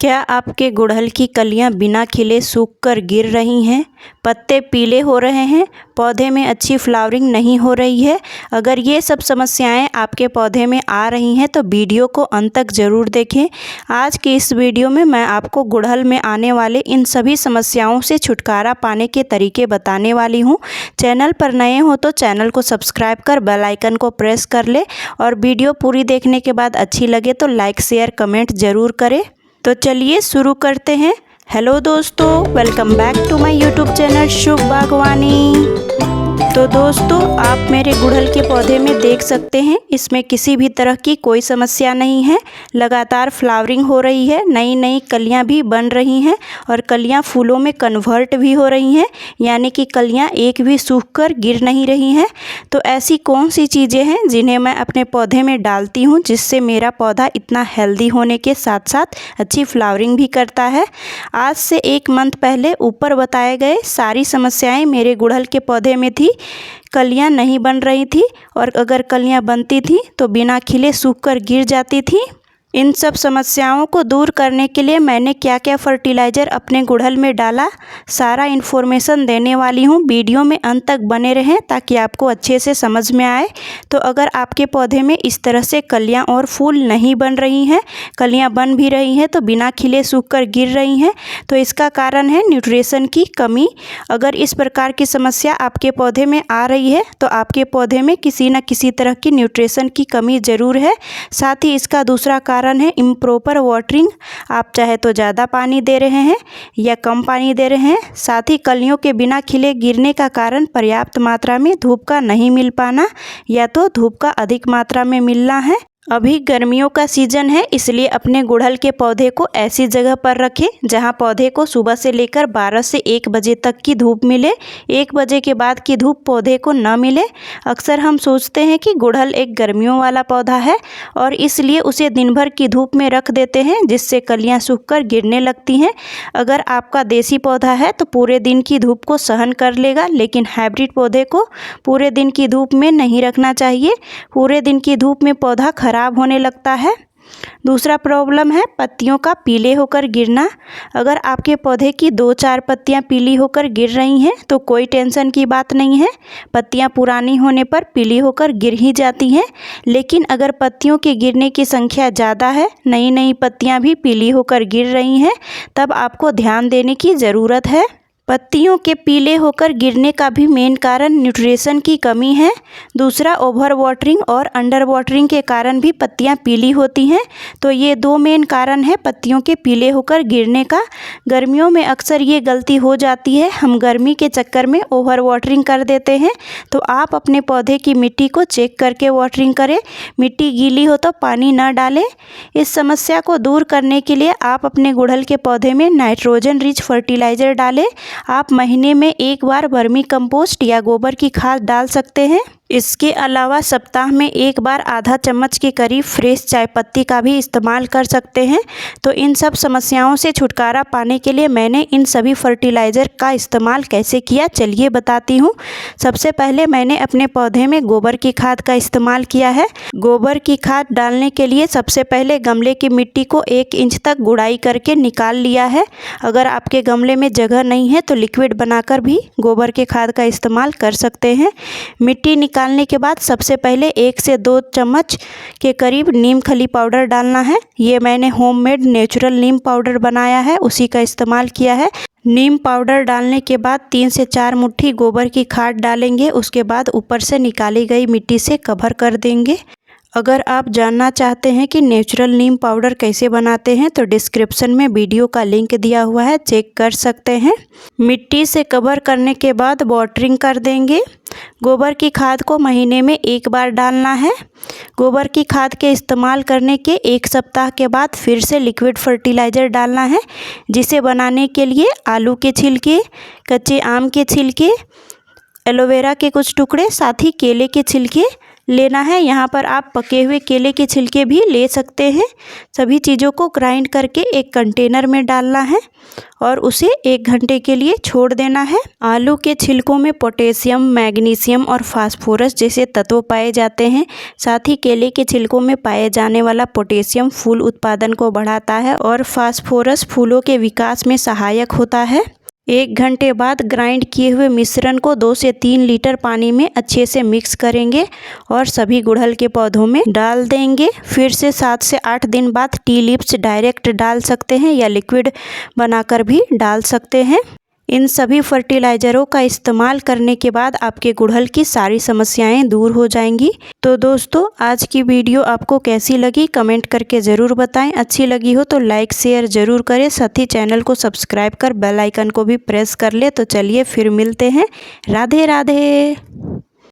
क्या आपके गुड़हल की कलियां बिना खिले सूखकर गिर रही हैं? पत्ते पीले हो रहे हैं, पौधे में अच्छी फ्लावरिंग नहीं हो रही है? अगर ये सब समस्याएं आपके पौधे में आ रही हैं तो वीडियो को अंत तक ज़रूर देखें। आज की इस वीडियो में मैं आपको गुड़हल में आने वाले इन सभी समस्याओं से छुटकारा पाने के तरीके बताने वाली हूँ। चैनल पर नए हो तो चैनल को सब्सक्राइब कर बेल आइकन को प्रेस कर ले और वीडियो पूरी देखने के बाद अच्छी लगे तो लाइक शेयर कमेंट ज़रूर करें। तो चलिए शुरू करते हैं। हेलो दोस्तों, welcome back to my YouTube channel Shubh Bagwani. तो दोस्तों, आप मेरे गुड़हल के पौधे में देख सकते हैं, इसमें किसी भी तरह की कोई समस्या नहीं है। लगातार फ्लावरिंग हो रही है, नई नई कलियां भी बन रही हैं और कलियां फूलों में कन्वर्ट भी हो रही हैं, यानी कि कलियां एक भी सूखकर गिर नहीं रही हैं। तो ऐसी कौन सी चीज़ें हैं जिन्हें मैं अपने पौधे में डालती हूं जिससे मेरा पौधा इतना हेल्दी होने के साथ साथ अच्छी फ्लावरिंग भी करता है। आज से 1 मंथ पहले ऊपर बताए गए सारी समस्याएं मेरे गुड़हल के पौधे में थी। कलियां नहीं बन रही थी और अगर कलियां बनती थी तो बिना खिले सूखकर गिर जाती थी। इन सब समस्याओं को दूर करने के लिए मैंने क्या क्या फर्टिलाइज़र अपने गुड़हल में डाला, सारा इन्फॉर्मेशन देने वाली हूँ। वीडियो में अंत तक बने रहें ताकि आपको अच्छे से समझ में आए। तो अगर आपके पौधे में इस तरह से कलियाँ और फूल नहीं बन रही हैं, कलियाँ बन भी रही हैं तो बिना खिले सूखकर गिर रही हैं, तो इसका कारण है न्यूट्रिशन की कमी। अगर इस प्रकार की समस्या आपके पौधे में आ रही है तो आपके पौधे में किसी न किसी तरह की न्यूट्रिशन की कमी ज़रूर है। साथ ही इसका दूसरा कारण है इम्प्रॉपर वाटरिंग। आप चाहे तो ज़्यादा पानी दे रहे हैं या कम पानी दे रहे हैं। साथ ही कलियों के बिना खिले गिरने का कारण पर्याप्त मात्रा में धूप का नहीं मिल पाना या तो धूप का अधिक मात्रा में मिलना है। अभी गर्मियों का सीज़न है, इसलिए अपने गुड़हल के पौधे को ऐसी जगह पर रखें जहां पौधे को सुबह से लेकर 12 से 1 बजे तक की धूप मिले। 1 बजे के बाद की धूप पौधे को न मिले। अक्सर हम सोचते हैं कि गुड़हल एक गर्मियों वाला पौधा है और इसलिए उसे दिन भर की धूप में रख देते हैं जिससे कलियां सूखकर गिरने लगती हैं। अगर आपका देसी पौधा है तो पूरे दिन की धूप को सहन कर लेगा, लेकिन हाइब्रिड पौधे को पूरे दिन की धूप में नहीं रखना चाहिए। पूरे दिन की धूप में पौधा खराब होने लगता है। दूसरा प्रॉब्लम है पत्तियों का पीले होकर गिरना। अगर आपके पौधे की 2-4 पत्तियां पीली होकर गिर रही हैं तो कोई टेंशन की बात नहीं है। पत्तियां पुरानी होने पर पीली होकर गिर ही जाती हैं, लेकिन अगर पत्तियों के गिरने की संख्या ज़्यादा है, नई नई पत्तियां भी पीली होकर गिर रही हैं, तब आपको ध्यान देने की ज़रूरत है। पत्तियों के पीले होकर गिरने का भी मेन कारण न्यूट्रिशन की कमी है। दूसरा, ओवर वाटरिंग और अंडर वाटरिंग के कारण भी पत्तियां पीली होती हैं। तो ये 2 मेन कारण है पत्तियों के पीले होकर गिरने का। गर्मियों में अक्सर ये गलती हो जाती है, हम गर्मी के चक्कर में ओवर वाटरिंग कर देते हैं। तो आप अपने पौधे की मिट्टी को चेक करके वाटरिंग करें। मिट्टी गीली हो तो पानी न डालें। इस समस्या को दूर करने के लिए आप अपने गुड़हल के पौधे में नाइट्रोजन रिच फर्टिलाइज़र डालें। आप महीने में 1 बार वर्मी कंपोस्ट या गोबर की खाद डाल सकते हैं। इसके अलावा सप्ताह में 1 बार आधा चम्मच के करीब फ्रेश चाय पत्ती का भी इस्तेमाल कर सकते हैं। तो इन सब समस्याओं से छुटकारा पाने के लिए मैंने इन सभी फर्टिलाइज़र का इस्तेमाल कैसे किया, चलिए बताती हूँ। सबसे पहले मैंने अपने पौधे में गोबर की खाद का इस्तेमाल किया है। गोबर की खाद डालने के लिए सबसे पहले गमले की मिट्टी को 1 इंच तक गुड़ाई करके निकाल लिया है। अगर आपके गमले में जगह नहीं है तो लिक्विड बनाकर भी गोबर के खाद का इस्तेमाल कर सकते हैं। मिट्टी निकालने के बाद सबसे पहले 1 से 2 चम्मच के करीब नीम खली पाउडर डालना है। ये मैंने होममेड नेचुरल नीम पाउडर बनाया है, उसी का इस्तेमाल किया है। नीम पाउडर डालने के बाद 3 से 4 मुट्ठी गोबर की खाद डालेंगे। उसके बाद ऊपर से निकाली गई मिट्टी से कवर कर देंगे। अगर आप जानना चाहते हैं कि नेचुरल नीम पाउडर कैसे बनाते हैं तो डिस्क्रिप्शन में वीडियो का लिंक दिया हुआ है, चेक कर सकते हैं। मिट्टी से कवर करने के बाद वाटरिंग कर देंगे। गोबर की खाद को महीने में 1 बार डालना है। गोबर की खाद के इस्तेमाल करने के 1 सप्ताह के बाद फिर से लिक्विड फर्टिलाइज़र डालना है, जिसे बनाने के लिए आलू के छिलके, कच्चे आम के छिलके, एलोवेरा के कुछ टुकड़े, साथ ही केले के छिलके लेना है। यहाँ पर आप पके हुए केले के छिलके भी ले सकते हैं। सभी चीज़ों को ग्राइंड करके एक कंटेनर में डालना है और उसे 1 घंटे के लिए छोड़ देना है। आलू के छिलकों में पोटेशियम, मैग्नीशियम और फास्फोरस जैसे तत्व पाए जाते हैं। साथ ही केले के छिलकों में पाए जाने वाला पोटेशियम फूल उत्पादन को बढ़ाता है और फास्फोरस फूलों के विकास में सहायक होता है। 1 घंटे बाद ग्राइंड किए हुए मिश्रण को 2 से 3 लीटर पानी में अच्छे से मिक्स करेंगे और सभी गुड़हल के पौधों में डाल देंगे। फिर से 7 से 8 दिन बाद टी लीव्स डायरेक्ट डाल सकते हैं या लिक्विड बनाकर भी डाल सकते हैं। इन सभी फर्टिलाइज़रों का इस्तेमाल करने के बाद आपके गुड़हल की सारी समस्याएं दूर हो जाएंगी। तो दोस्तों, आज की वीडियो आपको कैसी लगी कमेंट करके ज़रूर बताएं। अच्छी लगी हो तो लाइक शेयर ज़रूर करें। साथ ही चैनल को सब्सक्राइब कर बेल आइकन को भी प्रेस कर ले। तो चलिए फिर मिलते हैं। राधे राधे।